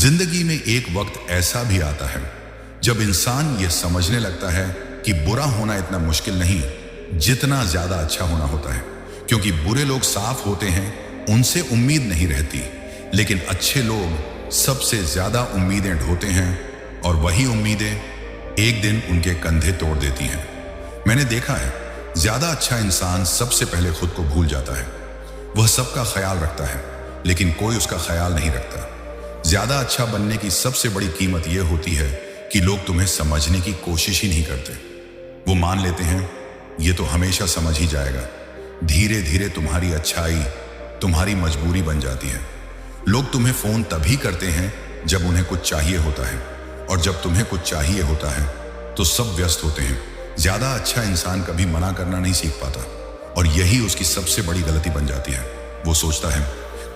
जिंदगी में एक वक्त ऐसा भी आता है जब इंसान यह समझने लगता है कि बुरा होना इतना मुश्किल नहीं जितना ज्यादा अच्छा होना होता है, क्योंकि बुरे लोग साफ होते हैं, उनसे उम्मीद नहीं रहती, लेकिन अच्छे लोग सबसे ज्यादा उम्मीदें ढोते हैं और वही उम्मीदें एक दिन उनके कंधे तोड़ देती हैं। मैंने देखा है, ज्यादा अच्छा इंसान सबसे पहले खुद को भूल जाता है। वह सबका ख्याल रखता है लेकिन कोई उसका ख्याल नहीं रखता। ज्यादा अच्छा बनने की सबसे बड़ी कीमत यह होती है कि लोग तुम्हें समझने की कोशिश ही नहीं करते। वो मान लेते हैं ये तो हमेशा समझ ही जाएगा। धीरे धीरे तुम्हारी अच्छाई तुम्हारी मजबूरी बन जाती है। लोग तुम्हें फोन तभी करते हैं जब उन्हें कुछ चाहिए होता है, और जब तुम्हें कुछ चाहिए होता है तो सब व्यस्त होते हैं। ज्यादा अच्छा इंसान कभी मना करना नहीं सीख पाता, और यही उसकी सबसे बड़ी गलती बन जाती है। वो सोचता है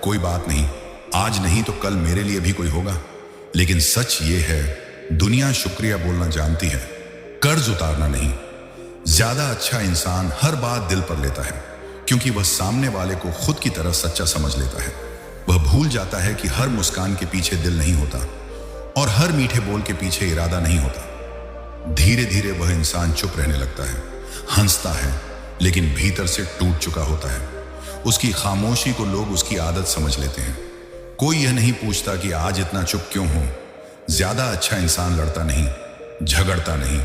कोई बात नहीं, आज नहीं तो कल मेरे लिए भी कोई होगा। लेकिन सच ये है, दुनिया शुक्रिया बोलना जानती है, कर्ज उतारना नहीं। ज्यादा अच्छा इंसान हर बात दिल पर लेता है, क्योंकि वह सामने वाले को खुद की तरह सच्चा समझ लेता है। वह भूल जाता है कि हर मुस्कान के पीछे दिल नहीं होता और हर मीठे बोल के पीछे इरादा नहीं होता। धीरे धीरे वह इंसान चुप रहने लगता है, हंसता है, लेकिन भीतर से टूट चुका होता है। उसकी खामोशी को लोग उसकी आदत समझ लेते हैं। कोई यह नहीं पूछता कि आज इतना चुप क्यों हो। ज्यादा अच्छा इंसान लड़ता नहीं, झगड़ता नहीं,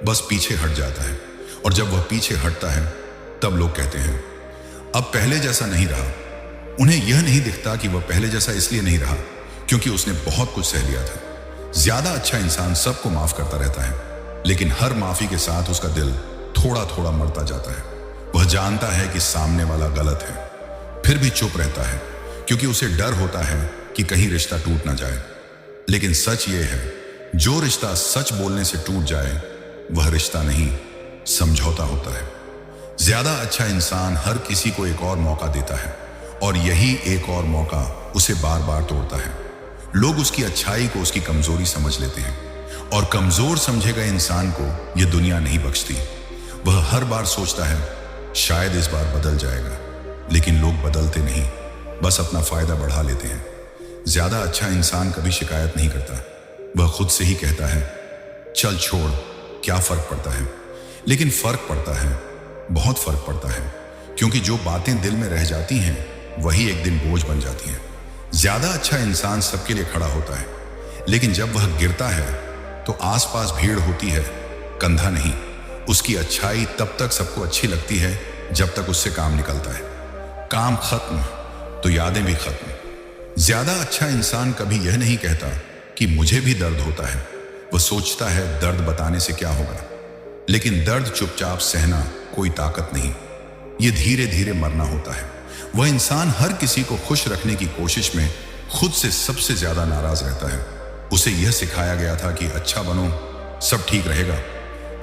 बस पीछे हट जाता है। और जब वह पीछे हटता है तब लोग कहते हैं अब पहले जैसा नहीं रहा। उन्हें यह नहीं दिखता कि वह पहले जैसा इसलिए नहीं रहा क्योंकि उसने बहुत कुछ सह लिया था। ज्यादा अच्छा इंसान सबको माफ करता रहता है, लेकिन हर माफी के साथ उसका दिल थोड़ा थोड़ा मरता जाता है। वह जानता है कि सामने वाला गलत है, फिर भी चुप रहता है क्योंकि उसे डर होता है कि कहीं रिश्ता टूट ना जाए। लेकिन सच ये है, जो रिश्ता सच बोलने से टूट जाए वह रिश्ता नहीं, समझौता होता है। ज्यादा अच्छा इंसान हर किसी को एक और मौका देता है, और यही एक और मौका उसे बार बार तोड़ता है। लोग उसकी अच्छाई को उसकी कमजोरी समझ लेते हैं, और कमजोर समझे गए इंसान को यह दुनिया नहीं बख्शती। वह हर बार सोचता है शायद इस बार बदल जाएगा, लेकिन लोग बदलते नहीं, बस अपना फायदा बढ़ा लेते हैं। ज्यादा अच्छा इंसान कभी शिकायत नहीं करता। वह खुद से ही कहता है चल छोड़, क्या फर्क पड़ता है। लेकिन फर्क पड़ता है, बहुत फर्क पड़ता है, क्योंकि जो बातें दिल में रह जाती हैं वही एक दिन बोझ बन जाती हैं। ज्यादा अच्छा इंसान सबके लिए खड़ा होता है, लेकिन जब वह गिरता है तो आसपास भीड़ होती है, कंधा नहीं। उसकी अच्छाई तब तक सबको अच्छी लगती है जब तक उससे काम निकलता है। काम खत्म तो यादें भी खत्म। ज्यादा अच्छा इंसान कभी यह नहीं कहता कि मुझे भी दर्द होता है। वह सोचता है दर्द बताने से क्या होगा, लेकिन दर्द चुपचाप सहना कोई ताकत नहीं, यह धीरे धीरे मरना होता है। वह इंसान हर किसी को खुश रखने की कोशिश में खुद से सबसे ज्यादा नाराज रहता है। उसे यह सिखाया गया था कि अच्छा बनो, सब ठीक रहेगा,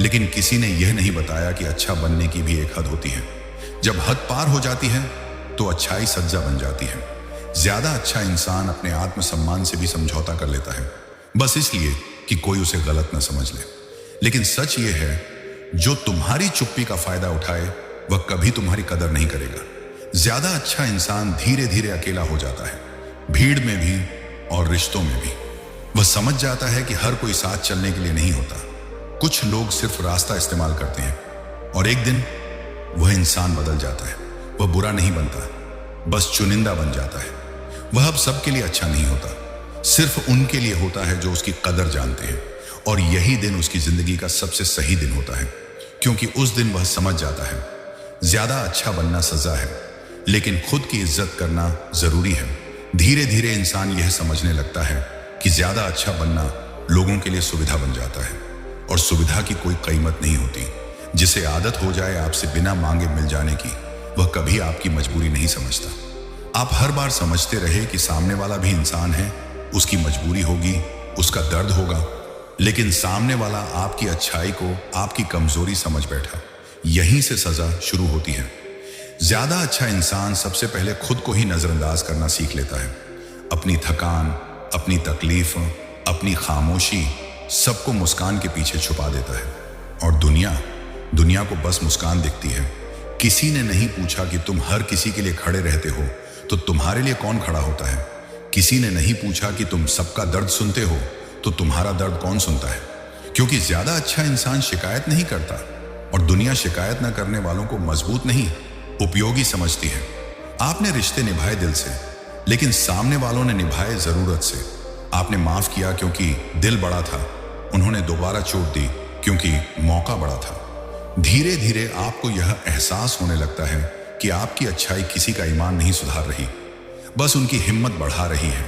लेकिन किसी ने यह नहीं बताया कि अच्छा बनने की भी एक हद होती है। जब हद पार हो जाती है तो अच्छाई सज्जा बन जाती है। ज्यादा अच्छा इंसान अपने आत्मसम्मान से भी समझौता कर लेता है, बस इसलिए कि कोई उसे गलत न समझ ले। लेकिन सच ये है, जो तुम्हारी चुप्पी का फायदा उठाए वह कभी तुम्हारी कदर नहीं करेगा। ज्यादा अच्छा इंसान धीरे धीरे अकेला हो जाता है, भीड़ में भी और रिश्तों में भी। वह समझ जाता है कि हर कोई साथ चलने के लिए नहीं होता। कुछ लोग सिर्फ रास्ता इस्तेमाल करते हैं, और एक दिन वह इंसान बदल जाता है। वह बुरा नहीं बनता, बस चुनिंदा बन जाता है। वह अब सबके लिए अच्छा नहीं होता, सिर्फ उनके लिए होता है जो उसकी कदर जानते हैं। और यही दिन उसकी जिंदगी का सबसे सही दिन होता है, क्योंकि उस दिन वह समझ जाता है ज्यादा अच्छा बनना सजा है, लेकिन खुद की इज्जत करना जरूरी है। धीरे धीरे इंसान यह समझने लगता है कि ज्यादा अच्छा बनना लोगों के लिए सुविधा बन जाता है, और सुविधा की कोई कीमत नहीं होती। जिसे आदत हो जाए आपसे बिना मांगे मिल जाने की, वह कभी आपकी मजबूरी नहीं समझता। आप हर बार समझते रहे कि सामने वाला भी इंसान है, उसकी मजबूरी होगी, उसका दर्द होगा, लेकिन सामने वाला आपकी अच्छाई को आपकी कमजोरी समझ बैठा। यहीं से सजा शुरू होती है। ज्यादा अच्छा इंसान सबसे पहले खुद को ही नजरअंदाज करना सीख लेता है। अपनी थकान, अपनी तकलीफ, अपनी खामोशी, सबको मुस्कान के पीछे छुपा देता है। और दुनिया को बस मुस्कान दिखती है। किसी ने नहीं पूछा कि तुम हर किसी के लिए खड़े रहते हो, तो तुम्हारे लिए कौन खड़ा होता है। किसी ने नहीं पूछा कि तुम सबका दर्द सुनते हो, तो तुम्हारा दर्द कौन सुनता है? क्योंकि ज्यादा अच्छा इंसान शिकायत नहीं करता, और दुनिया शिकायत न करने वालों को मजबूत नहीं, उपयोगी समझती है। आपने रिश्ते निभाए दिल से, लेकिन सामने वालों ने निभाए जरूरत से। आपने माफ किया क्योंकि दिल बड़ा था, उन्होंने दोबारा चोट दी क्योंकि मौका बड़ा था। धीरे धीरे आपको यह एहसास होने लगता है कि आपकी अच्छाई किसी का ईमान नहीं सुधार रही, बस उनकी हिम्मत बढ़ा रही है।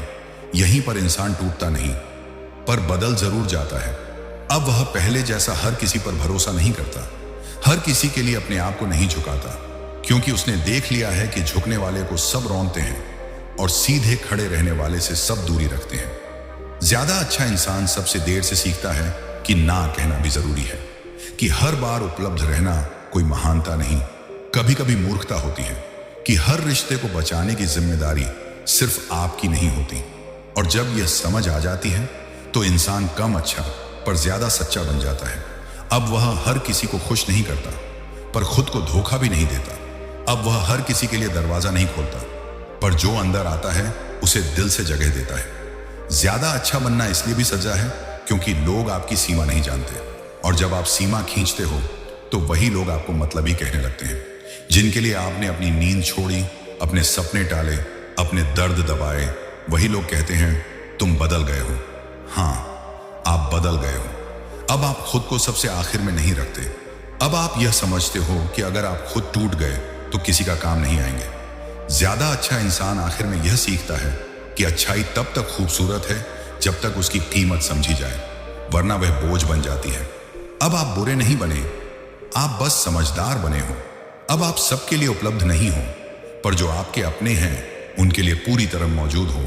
यहीं पर इंसान टूटता नहीं, पर बदल जरूर जाता है। अब वह पहले जैसा हर किसी पर भरोसा नहीं करता, हर किसी के लिए अपने आप को नहीं झुकाता, क्योंकि उसने देख लिया है कि झुकने वाले को सब रौंदते हैं और सीधे खड़े रहने वाले से सब दूरी रखते हैं। ज्यादा अच्छा इंसान सबसे देर से सीखता है कि ना कहना भी जरूरी है, कि हर बार उपलब्ध रहना कोई महानता नहीं, कभी कभी मूर्खता होती है, कि हर रिश्ते को बचाने की जिम्मेदारी सिर्फ आपकी नहीं होती। और जब यह समझ आ जाती है तो इंसान कम अच्छा पर ज्यादा सच्चा बन जाता है। अब वह हर किसी को खुश नहीं करता, पर खुद को धोखा भी नहीं देता। अब वह हर किसी के लिए दरवाजा नहीं खोलता, पर जो अंदर आता है उसे दिल से जगह देता है। ज्यादा अच्छा बनना इसलिए भी सजा है क्योंकि लोग आपकी सीमा नहीं जानते, और जब आप सीमा खींचते हो तो वही लोग आपको मतलबी कहने लगते हैं। जिनके लिए आपने अपनी नींद छोड़ी, अपने सपने टाले, अपने दर्द दबाए, वही लोग कहते हैं तुम बदल गए हो। हाँ, आप बदल गए हो। अब आप खुद को सबसे आखिर में नहीं रखते। अब आप यह समझते हो कि अगर आप खुद टूट गए तो किसी का काम नहीं आएंगे। ज्यादा अच्छा इंसान आखिर में यह सीखता है कि अच्छाई तब तक खूबसूरत है जब तक उसकी कीमत समझी जाए, वरना वह बोझ बन जाती है। अब आप बुरे नहीं बने, आप बस समझदार बने हो। अब आप सबके लिए उपलब्ध नहीं हो, पर जो आपके अपने हैं उनके लिए पूरी तरह मौजूद हो,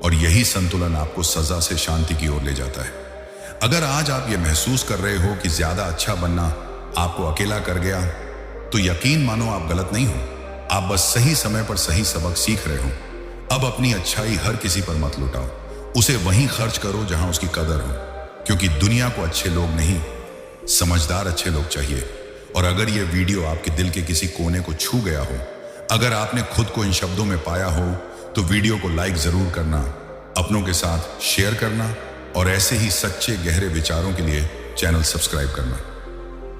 और यही संतुलन आपको सजा से शांति की ओर ले जाता है। अगर आज आप यह महसूस कर रहे हो कि ज्यादा अच्छा बनना आपको अकेला कर गया, तो यकीन मानो आप गलत नहीं हो, आप बस सही समय पर सही सबक सीख रहे हो। अब अपनी अच्छाई हर किसी पर मत लुटाओ, उसे वहीं खर्च करो जहां उसकी कदर हो, क्योंकि दुनिया को अच्छे लोग नहीं, समझदार अच्छे लोग चाहिए। और अगर यह वीडियो आपके दिल के किसी कोने को छू गया हो, अगर आपने खुद को इन शब्दों में पाया हो, तो वीडियो को लाइक जरूर करना, अपनों के साथ शेयर करना, और ऐसे ही सच्चे गहरे विचारों के लिए चैनल सब्सक्राइब करना।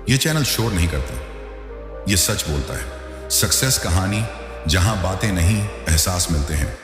यह चैनल शोर नहीं करता, यह सच बोलता है। सक्सेस कहानी जहां बातें नहीं, एहसास मिलते हैं।